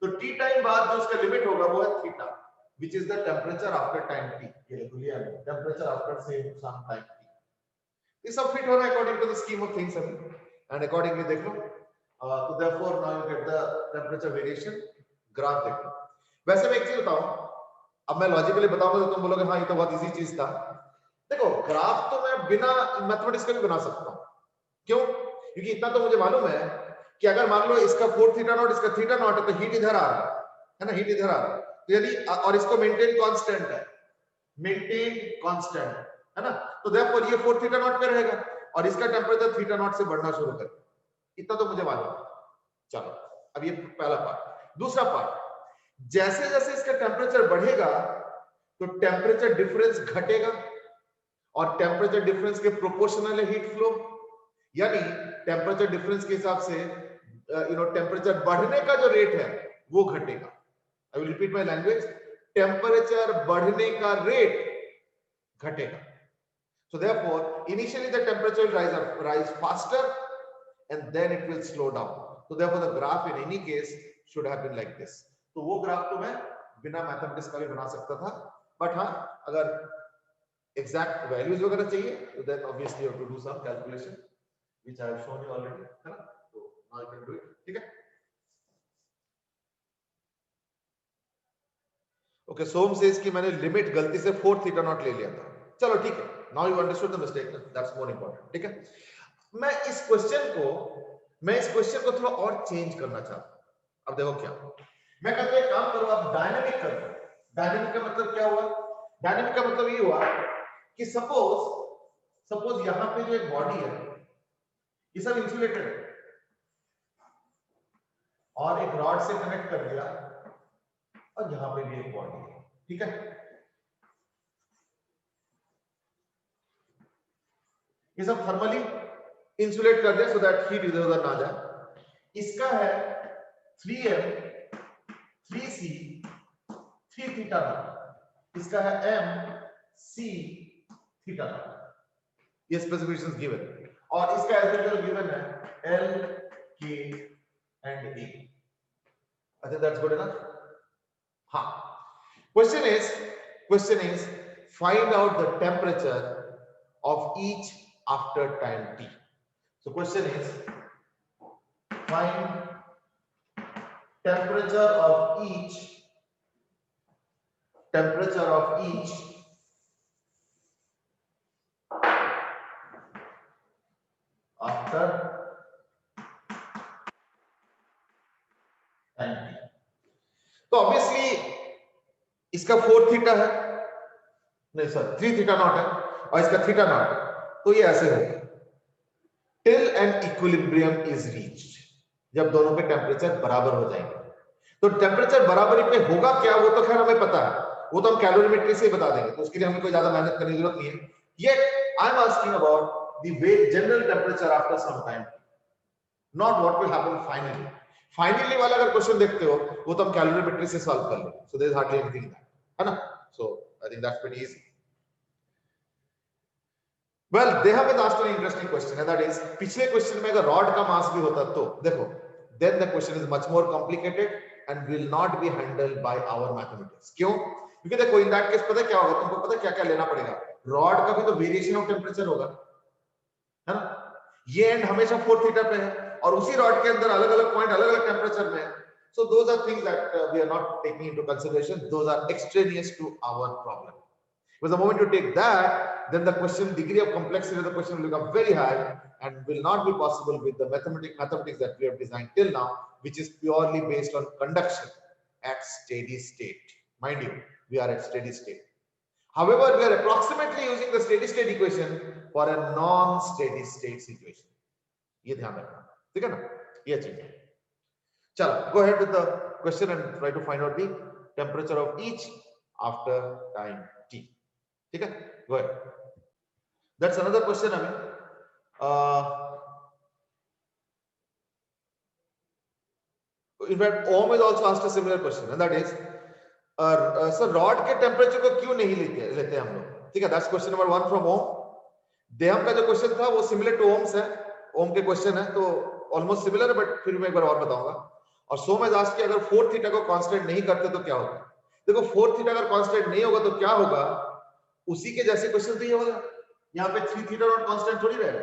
तो टी टाइम बाद जो उसका लिमिट होगा वो है theta, which is the temperature after time T. ये देखो लिया है, टेम्परेचर आफ्टर से सम टाइम टी। ये सब फिट हो रहा है according to the scheme of things अभी, एंड अकॉर्डिंगली देख लो। तो therefore now you get the temperature variation graph. देखो वैसे मैं एक चीज बताऊं, अब मैं लॉजिकली बताऊंगा तो तुम बोलोगे हाँ ये तो बहुत इजी चीज था। देखो ग्राफ तो मैं बिना मैथमेटिक्स के भी बना सकता हूं, क्यों? क्योंकि इतना तो मुझे मालूम है कि अगर मान लो इसका 4 थीटा नॉट, इसका थीटा नॉट है, तो हीट इधर आ रहा है ना, हीट इधर आ रहा है, तो यदि और इसको मेंटेन कांस्टेंट है, मेंटेन कांस्टेंट है ना, तो देयरफॉर ये 4 थीटा नॉट पे रहेगा और इसका टेम्परेचर थीटा नॉट से बढ़ना शुरू कर, इतना तो मुझे मालूम है। चलो अब ये पहला पार्ट। दूसरा पार्ट, जैसे जैसे इसका टेम्परेचर बढ़ेगा तो टेम्परेचर डिफरेंस घटेगा, और टेम्परेचर डिफरेंस के प्रोपोर्शनल है हीट फ्लो, यानी टेम्परेचर डिफरेंस के हिसाब से टेम्परेचर बढ़ने का जो रेट है वो घटेगा। I will repeat my language, temperature बढ़ने का रेट घटेगा। So therefore, initially the temperature will rise faster, and then it will slow down. So therefore, the graph in any case should have been like this. तो वो ग्राफ तो मैं बिना मैथमेटिक्स का भी बना सकता था, बट हाँ अगर एग्जैक्ट वैल्यूज वगैरह चाहिए तो then obviously you have to do some calculation which I have shown you already, है ना? तो now you can do it, ठीक है? ओके, सोम से इसकी मैंने लिमिट गलती से 4 थीटा नॉट ले लिया था, चलो ठीक है, now you understood the mistake, that's more important, ठीक है? मैं इस क्वेश्चन को थोड़ा और चेंज करना चाहता हूं। अब देखो क्या मैं कहता हूं, एक काम करो, आप डायनेमिक कर दो। डायनेमिक का मतलब क्या हुआ? डायनेमिक का मतलब ये हुआ कि सपोज यहां पे जो एक बॉडी है ये सब इंसुलेटेड है और एक रॉड से कनेक्ट कर दिया, और यहां पे भी एक बॉडी है, ठीक है? ये सब थर्मली इंसुलेट कर दिया सो दैट हीट इधर उधर ना जाए। इसका है 3m 3c 3 थीटा नॉट, इसका है m c थीटा नॉट, ये स्पेसिफिकेशंस गिवन, और इसका एल्टीट्यूड गिवन है l k and a। I think that's good enough. हाँ, question is find out the temperature of each after time t. So question is find temperature of each after time t. तो ऑब्वियसली इसका 4 थीटा है, नहीं सर 3 थीटा नॉट है और इसका थीटा नॉट है, तो ये ऐसे होगा till an equilibrium is reached, जब दोनों के टेम्परेचर बराबर हो जाएंगे। तो टेम्परेचर बराबरी पे होगा क्या, वो तो खैर हमें पता है, वो तो हम कैलोरीमेट्री से ही बता देंगे, तो उसके लिए हमें कोई ज्यादा मेहनत करने की जरूरत नहीं है। Yet I am asking about the general temperature after some time, not what will happen finally. Finally वाला अगर क्वेश्चन देखते हो वो तो हम कैलोरीमेट्री से सॉल्व कर लेंगे, so there is hardly anything in that, है ना? So I think that's pretty easy. Well, they have asked an interesting question, and that is पिछले क्वेश्चन में अगर रॉड का मास भी होता तो देखो, then the question is much more complicated and will not be handled by our mathematics. क्यों? क्योंकि देखो इन दैट केस पता है क्या होगा, तुमको पता है क्या क्या लेना पड़ेगा, रॉड का भी तो वेरिएशन ऑफ टेम्परेचर होगा, है ना? ये एंड हमेशा 4 थीटा पे है और उसी रॉड के अंदर अलग अलग पॉइंट अलग अलग टेम्परेचर में है, so those are things that we are not taking into consideration, those are extraneous to our problem. Because the moment you take that, then the question, degree of complexity of the question will become very high and will not be possible with the mathematics that we have designed till now, which is purely based on conduction at steady state. Mind you, we are at steady state. However, we are approximately using the steady state equation for a non-steady state situation. ये ध्यान रखना, ठीक है ना? ये चीज है। चलो, go ahead with the question and try to find out the temperature of each after time t. ठीक है? Go ahead. That's another question. I mean, in fact, Ohm has also asked a similar question, and that is, sir, rod के temperature को क्यों नहीं लेते हम लोग? ठीक है? That's question number 1 from Ohm. देहम का जो क्वेश्चन था वो सिमिलर टू ओम्स है, ओम के क्वेश्चन है तो ऑलमोस्ट सिमिलर है, बट फिर मैं एक बार और बताऊंगा। और सोम हैज आस्क्ड कि अगर 4 थीटा को कांस्टेंट नहीं करते तो क्या होगा? देखो 4 थीटा अगर कांस्टेंट नहीं होगा तो क्या होगा, उसी के जैसे क्वेश्चन तो ये होगा, यहाँ पे 3 थीटा नॉट कांस्टेंट थोड़ी रहेगा।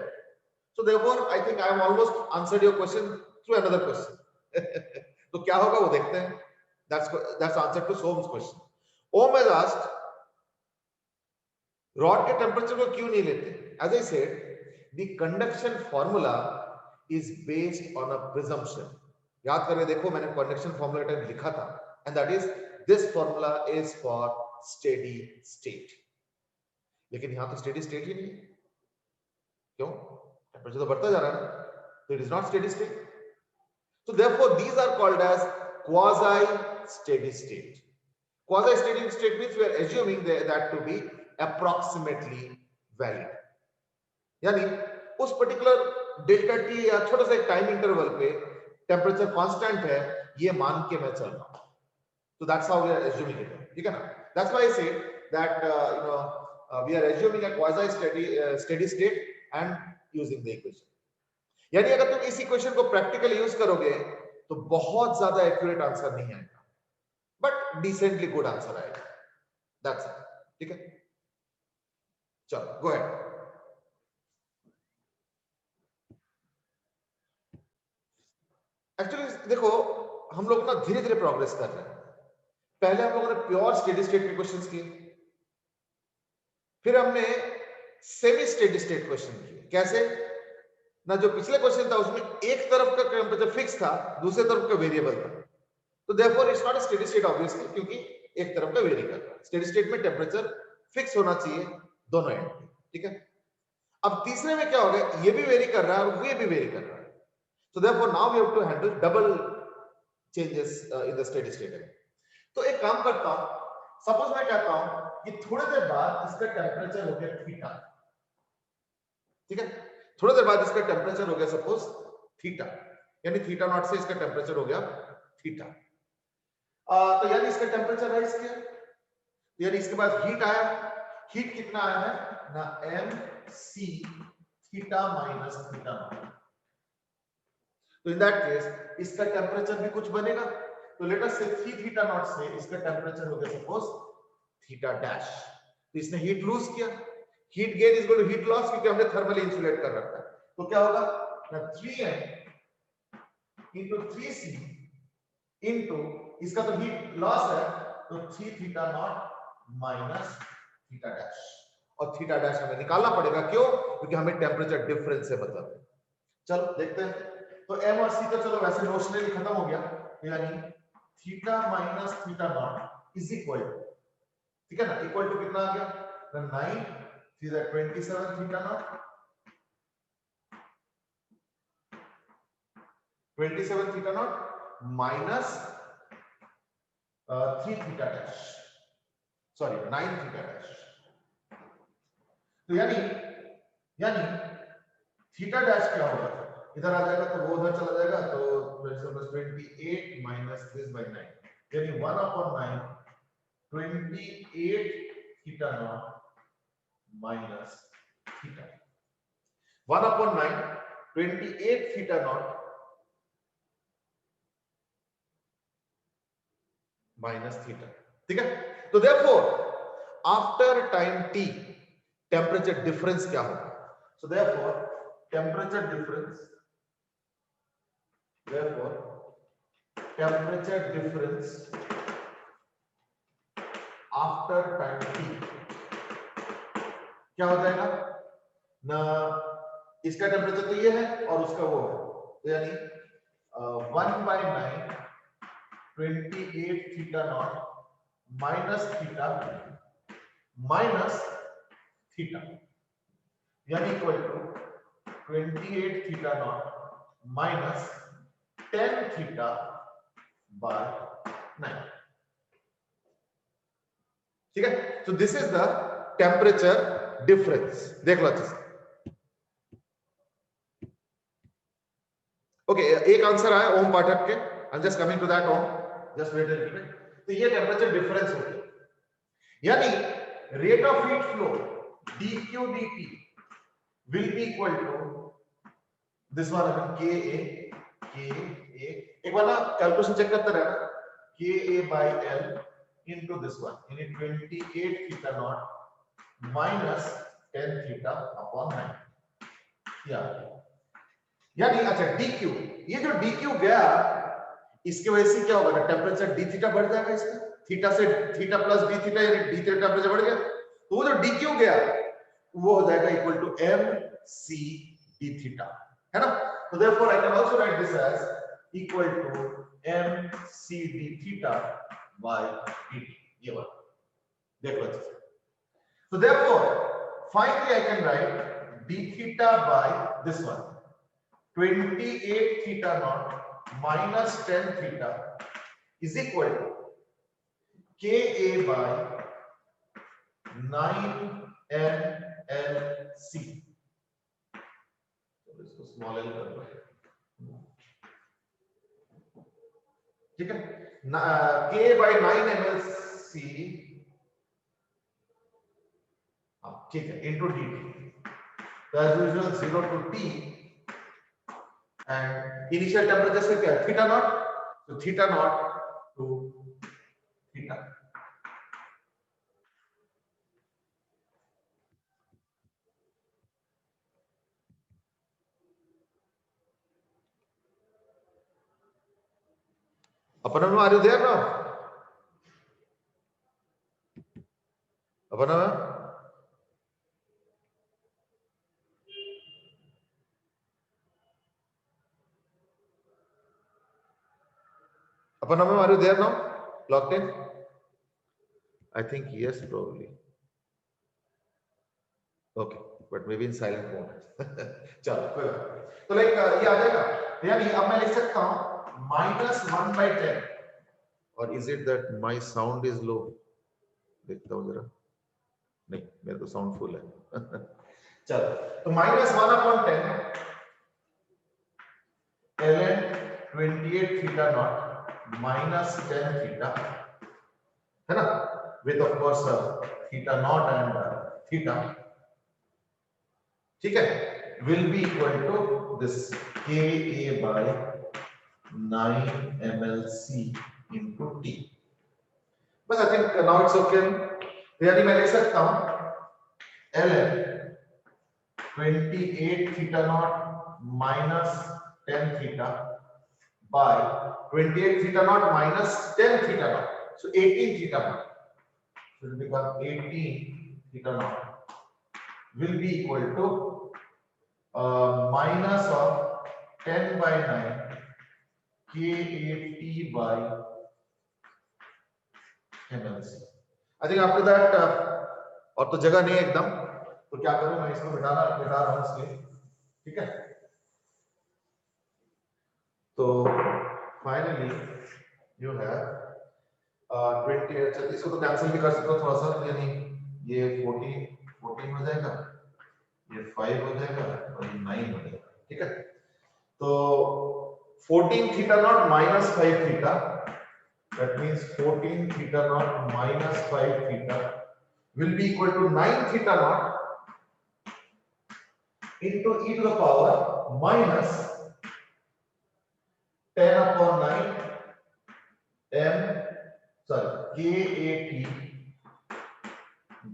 So therefore I think I have almost answered your question through another question. तो क्या होगा वो देखते हैं। That's answer to Som's question. Om has asked rod के टेम्परेचर को क्यों नहीं लेते? As I said, the conduction formula is based on a presumption. याद करके देखो, मैंने conduction formula का टाइम लिखा था, and that is this formula is for steady state. लेकिन यहाँ तो steady state ही नहीं है, क्यों? टेम्परेचर तो बढ़ता जा रहा है ना, so it is not steady state. So therefore, these are called as quasi steady state. Quasi steady state means we are assuming that to be approximately valid. यानी उस पर्टिकुलर डेल्टा टी या छोटा सा एक टाइम इंटरवल पे टेम्परेचर कांस्टेंट है, ये मान के मैं चल रहा हूं, so that's how we are assuming it, ठीक है ना? That's why I say that we are assuming a quasi steady state and using the equation. यानी अगर तुम इस इक्वेशन को प्रैक्टिकली यूज करोगे तो बहुत ज्यादा एक्यूरेट आंसर नहीं आएगा, बट डिसेंटली गुड आंसर आएगा। दैट्स इट, ठीक है? चलो गो अहेड। एक्चुअली देखो, हम लोग ना धीरे धीरे प्रोग्रेस कर रहे हैं। पहले हम लोगों ने प्योर स्टेडी स्टेट के क्वेश्चंस किए, फिर हमने सेमी स्टेडी स्टेट क्वेश्चन किए। कैसे ना, जो पिछले क्वेश्चन था उसमें एक तरफ का टेम्परेचर फिक्स था, दूसरे तरफ का वेरिएबल था, तो therefore it's not a steady state obviously, क्योंकि एक तरफ का वेरी कर रहा है। स्टेडी स्टेट में टेम्परेचर फिक्स होना चाहिए दोनों एंड पे, ठीक है? अब तीसरे में क्या हो गया, ये भी वेरी कर रहा है और ये भी वेरी कर रहा है, so therefore now we have to handle double changes in the steady state. तो एक काम करता हूं, सपोज मैं कहता हूं कि थोड़ी देर बाद इसका टेम्परेचर हो गया थीटा, ठीक है? थोड़ी देर बाद इसका टेम्परेचर हो गया सपोज थीटा, यानी थीटा नॉट से इसका टेम्परेचर हो गया थीटा। तो यानी इसका टेम्परेचर राइज किया, यानी इसके बाद हीट आया। हीट कितना आया है ना, mc theta minus theta naught. तो इन दैट केस इसका टेम्परेचर भी कुछ बनेगा, तो लेट अस से 3 थीटा नॉट से इसका टेम्परेचर हो गया सपोज थीटा डैश। तो इसने हीट लूज किया, heat gain is equal to heat loss, क्योंकि हमने थर्मली इंसुलेट कर रखा है। तो क्या होगा ना, 3m into 3c into इसका तो हीट लॉस है, तो 3 theta naught minus theta dash, और थीटा डैश हमें निकालना पड़ेगा। क्यों? क्योंकि हमें टेम्परेचर डिफरेंस से मतलब है। चलो देखते हैं। तो m और c तो चलो वैसे नोशनली खत्म हो गया, यानी theta minus theta naught is equal to, ठीक है ना, इक्वल टू कितना आ गया, 9 theta 27 theta naught 27 theta naught minus 3 theta dash, sorry 9 theta dash. तो यानी थीटा डैश क्या होगा, इधर आ जाएगा तो वो उधर चला जाएगा, तो 28 माइनस दिस बाय 9, यानी 1/9 28 theta naught minus theta, 1/9 28 theta naught minus theta, ठीक है। तो therefore after time t temperature difference क्या होगा, so therefore temperature difference after time t क्या हो जाएगा ना, इसका टेम्परेचर तो ये है और उसका वो है, तो यानी 1/9 28 थीटा नॉट माइनस थीटा यानी equal to 28 theta naught minus 10 theta by 9, ठीक है। तो this is the temperature difference, देख लो अच्छे से। ओके, एक आंसर आया ओम पाठक के, I am just coming to that Om, just wait a little. तो ये टेम्परेचर डिफरेंस हो गया, यानी rate of heat flow dq dt will be equal to this one ka, एक बार ना कैलकुलेशन चेक करते रहना, ka by l into this one, यानी 28 theta naught minus 10 theta upon 9, यानी अच्छा dq, ये जो dq गया इसके वजह से क्या होगा, टेम्परेचर d थीटा बढ़ जाएगा, इसका थीटा से थीटा प्लस d थीटा यानी d थीटा टेम्परेचर बढ़ गया, तो वो जो dq गया वो हो जाएगा equal to mc d theta, है ना। तो therefore I can also write this as equal to mc d theta by dt, ये बात देख लो अच्छे से। So therefore finally I can write d theta by this one 28 theta naught minus 10 theta is equal to ka by 9 mlc, तो इसको स्मॉल l कर दो, ठीक है, k by 9 mlc, ठीक है, into dt, तो as usual 0 to t and initial temperature से क्या है थीटा नॉट, तो थीटा नॉट टू थीटा, अपना में आर यू देयर नाउ, अपना में are you there now, locked in? I think yes, probably. Okay, but maybe in silent mode. चलो कोई बात नहीं, तो लाइक ये आ जाएगा, यानी अब मैं लिख सकता हूँ -1/10, और is it that my sound is low, देखता हूँ जरा, नहीं मेरे तो साउंड फुल है। चलो तो -1/10 ln 28 theta naught minus 10 theta, है ना, with of course theta naught and theta, ठीक है, will be equal to this ka by 9 mlc into t, बस I think now it's okay. यानी मैं लिख सकता हूं ln 28 theta naught minus 10 theta by 28 theta naught minus 10 theta naught, so 18 theta naught, so it will become 18 theta naught will be equal to minus of 10 by 9 ka t by mLC. I think after that और तो जगह नहीं है एकदम, तो क्या करूं मैं, इसको मिटा रहा हूं इसलिए, ठीक है। तो फाइनली यू हैव 20, चलिए इसको तो कैंसिल भी कर सकते हो थोड़ा सा, यानी ये 14 हो जाएगा, ये 5 हो जाएगा और ये 9 हो जाएगा, ठीक है। तो 14 theta naught minus 5 theta, that means 14 theta naught minus 5 theta will be equal to 9 theta naught into e to the power minus 10 upon 9 KAT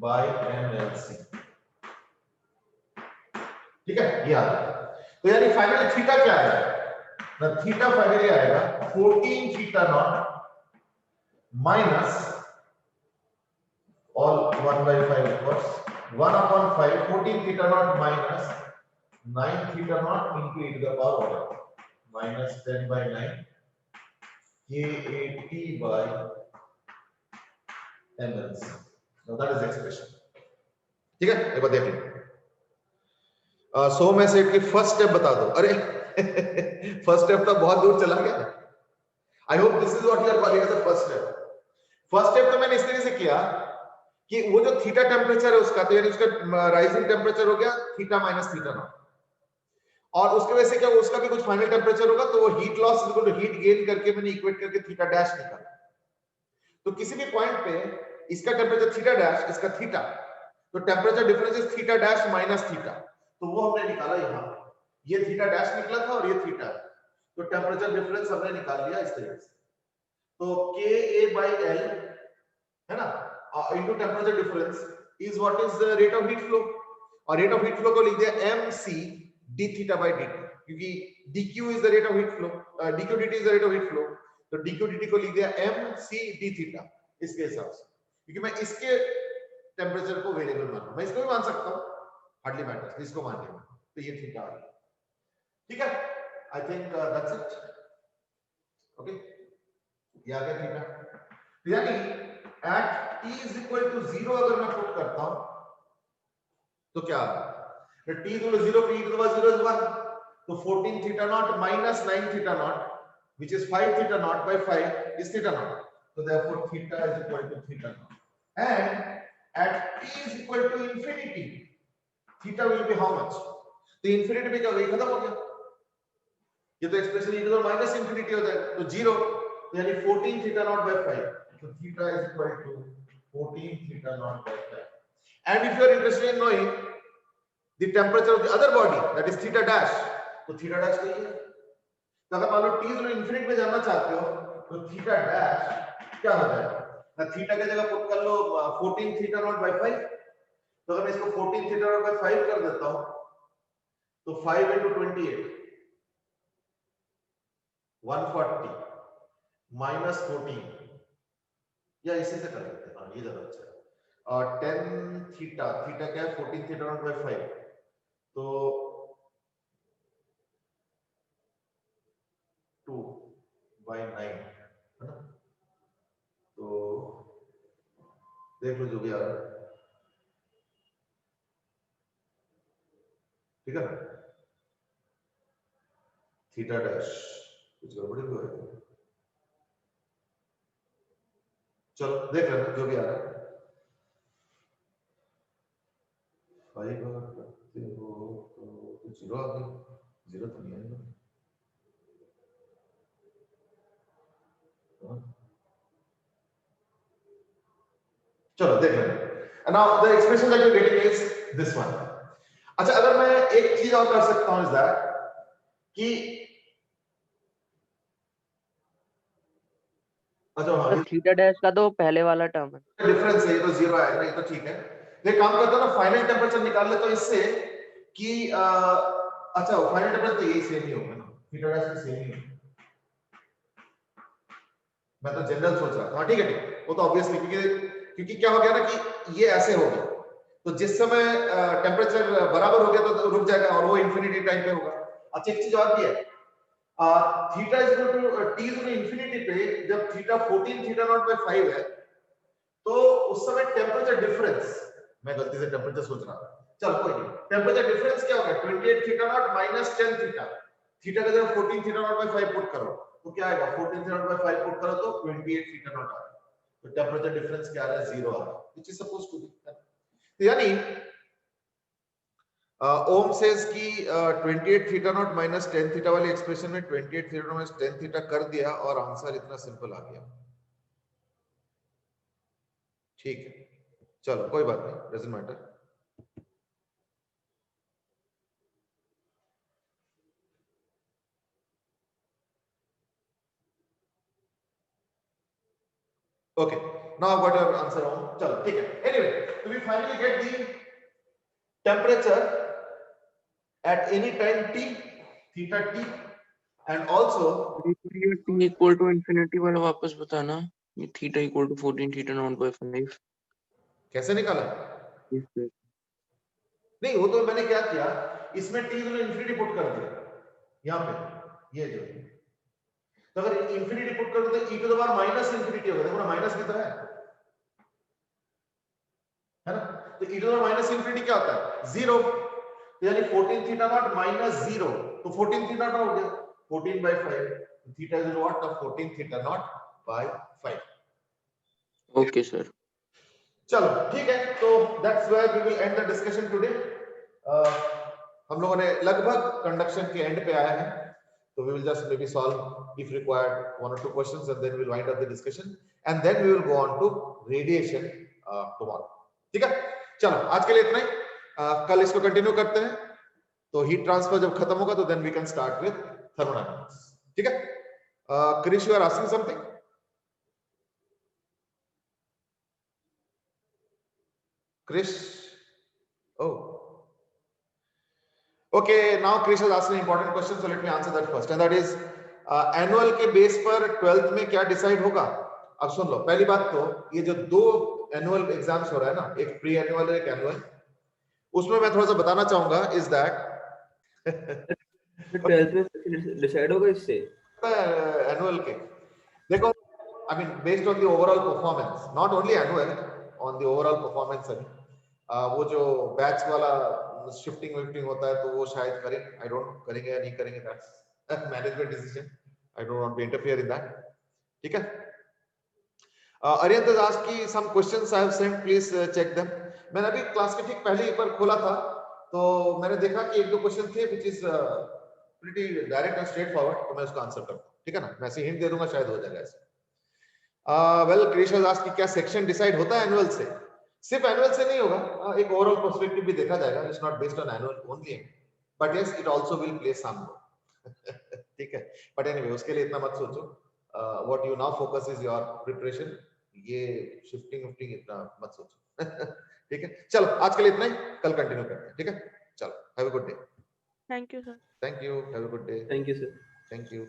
by mLC, ठीक है। ये आ गया, तो यानी फाइनली थीटा क्या आएगा ना, थीटा फाइनली आएगा 14 theta not minus all 1 by 5 of course 1 upon 5 14 theta naught minus 9 theta naught into e to the power whatever minus 10 by 9 KAT by mLC. Now that is the expression, ठीक है। एक बार देख लो 100 में से की फर्स्ट स्टेप बता दो। अरे फर्स्ट स्टेप तो बहुत दूर चला गया। I hope this is what you are calling as the first step. First step तो मैंने इस तरीके से किया कि वो जो थीटा टेम्परेचर है उसका, तो यानी उसका राइजिंग टेम्परेचर हो गया थीटा माइनस थीटा नॉट, और उसके वजह से क्या उसका भी कुछ फाइनल टेम्परेचर होगा, तो वो heat loss equal to heat gain करके मैंने इक्वेट करके थीटा डैश निकाला। तो किसी भी पॉइंट पे इसका टेम्परेचर थीटा डैश, इसका थीटा, तो temperature difference is theta dash minus theta, तो वो हमने निकाला यहाँ। ये थीटा डैश निकला था और ये थीटा, तो टेम्परेचर डिफरेंस हमने निकाल लिया इस तरीके से। तो KA by L है ना, into temperature difference is what is the rate of heat flow, और रेट ऑफ हीट फ्लो को लिख दिया mc d theta by dt, क्योंकि dq is the rate of heat flow, dq dt is the rate of heat flow, तो dq dt को लिख दिया mc d थीटा इसके हिसाब से, क्योंकि मैं इसके टेम्परेचर को वेरिएबल मान रहा हूं, मैं इसको भी मान सकता हूं, हार्डली मैटर्स, इसको मान लिया, तो ये थीटा आ गया, ठीक है। I think that's it, okay, ये आ गया थीटा। यानी at t is equal to 0 अगर मैं पुट करता हूं तो क्या आ गया, t is equal to 0 p to the power 0 is 1, तो 14 theta naught minus 9 theta naught which is 5 theta naught by 5 is theta naught, so therefore theta is equal to theta naught, and at t is equal to infinity theta will be how much, तो infinity पे क्या होगा, खत्म हो गया, ये तो expression e to the minus infinity हो जाएगा, तो 0, यानी 14 theta naught by 5, so theta is equal to 14 theta naught by 5. And if you are interested in knowing the temperature of the other body, that is theta dash, तो theta dash क्या है, तो अगर मान लो t जो इंफिनिटी में जाना चाहते हो तो theta dash क्या हो जाएगा ना, थीटा की जगह पुट कर लो 14 theta naught by 5, तो अगर मैं इसको 14 theta naught by 5 कर देता हूं तो 5 into 28 140 minus 14, या इसी से कर लेते हैं, हाँ ये ज्यादा अच्छा है, और 10 थीटा, थीटा क्या है 14 थीटा नॉट बाय 5, तो 2 by 9 है ना, तो देख लो जो भी आ रहा है, ठीक है ना, थीटा डैश कुछ गड़बड़ी भी है, चलो देख लेना जो भी आ रहा है, 5 अगर करते हो तो 0 आ गया, 0 तो नहीं आएगा, चलो देख लेना। Now the expression that you getting is this one. अच्छा, अगर मैं एक चीज और कर सकता हूं इज दैट कि अच्छा हाँ, तो थीटा डैश का तो पहले वाला टर्म है, डिफरेंस है, ये तो 0 आएगा, ये तो ठीक है। ये काम करता हूं ना, फाइनल टेम्परेचर निकाल ले तो इससे कि अच्छा फाइनल टेम्परेचर तो यही सेम ही होगा ना, थीटा डैश भी सेम ही होगा, मैं तो जनरल सोच रहा था, हाँ ठीक है ठीक है, वो तो ऑब्वियसली क्योंकि क्या हो गया ना कि ये ऐसे हो गया, तो जिस समय टेम्परेचर बराबर हो गया तो रुक जाएगा और वो इंफिनिटी टाइम पे होगा। अच्छा एक चीज और भी है, theta is equal to t is infinity पे जब थीटा 14 थीटा नॉट बाय 5 है तो उस समय टेम्परेचर डिफरेंस, मैं गलती से टेम्परेचर सोच रहा था, चल कोई नहीं, टेम्परेचर डिफरेंस क्या होगा 28 theta naught minus 10 theta, theta का जगह 14 थीटा नॉट बाय 5 पुट करो तो क्या आएगा, 14 थीटा नॉट बाय 5 पुट करो तो 28 थीटा नॉट आएगा, तो टेम्परेचर डिफरेंस क्या आ रहा है, 0 आ रहा है, which is supposed to be. तो यानी ओम सेज कि 28 थीटा नॉट माइनस 10 थीटा वाले एक्सप्रेशन में 28 थीटा माइनस 10 थीटा कर दिया और आंसर इतना सिंपल आ गया। ठीक है, चलो कोई बात नहीं, doesn't matter. Okay, now I've got your answer on. चलो ठीक है। Anyway, so we finally get the temperature at any time t, theta t, and also ये t इक्वल टू इंफिनिटी वाला वापस बताना, ये theta equal to 14 theta naught by 5। कैसे निकाला? नहीं, वो तो मैंने क्या किया, इसमें t को इंफिनिटी पुट कर दिया, यहाँ पे ये जो, तो अगर इंफिनिटी पुट करूं तो e to the power minus infinity होगा, देखो ना माइनस भी तो है ना, तो e to the power minus infinity क्या होता है, 0, तो यानी 14 थीटा नॉट माइनस 0, तो 14 थीटा नॉट हो गया 14 by 5, theta is what of 14 theta naught by 5। Okay sir, चलो ठीक है, तो that's where we will end the discussion today. हम लोगों ने लगभग कंडक्शन के एंड पे आया है, so we will just maybe solve if required 1 or 2 questions and then we'll wind up the discussion and then we will go on to radiation tomorrow। ठीक है, चलो आज के लिए इतना ही, कल इसको कंटिन्यू करते हैं, तो हीट ट्रांसफर जब खत्म होगा तो then we can start with thermodynamics। ठीक है, Krish, you are asking something? Krish, oh okay, now Krish has asked an important question, so let me answer that first, and that is annual के बेस पर 12th में क्या डिसाइड होगा। अब सुन लो, पहली बात तो ये जो दो एनुअल एग्जाम्स हो रहा है ना, एक प्री एनुअल और एक एनुअल, उसमें मैं थोड़ा सा बताना चाहूंगा इज दैट 12th में डिसाइड होगा इससे एनुअल के, देखो I mean based on the overall performance, not only annual, on the overall performance. वो जो बैच वाला शिफ्टिंग विफ्टिंग होता है तो वो शायद करें, आई डोंट करेंगे या नहीं करेंगे, that's management decision, I don't want to interfere in that. ठीक है, Ariyant has asked ki some questions I have sent, please check them। मैंने अभी क्लास के ठीक पहले एक बार खोला था तो मैंने देखा कि एक दो क्वेश्चन थे which is pretty direct and straightforward, तो मैं उसका आंसर करता हूँ। ठीक है ना, मैं ऐसे हिंट दे दूंगा, शायद हो जाएगा ऐसे। वेल, Krish has asked कि क्या सेक्शन डिसाइड होता है एनुअल से? सिर्फ एनुअल से नहीं होगा, एक ओवरऑल पर्सपेक्टिव भी देखा जाएगा, it's not based on annual only, but yes it also will play some role. ठीक है, बट एनीवे उसके लिए इतना मत सोचो, what you now focus is your preparation, ये शिफ्टिंग विफ्टिंग इतना मत सोचो। ठीक है, चलो आज के लिए इतना ही, कल कंटिन्यू करते हैं। ठीक है, चलो, have a good day. Thank you sir. Thank you, have a good day. Thank you sir. Thank you.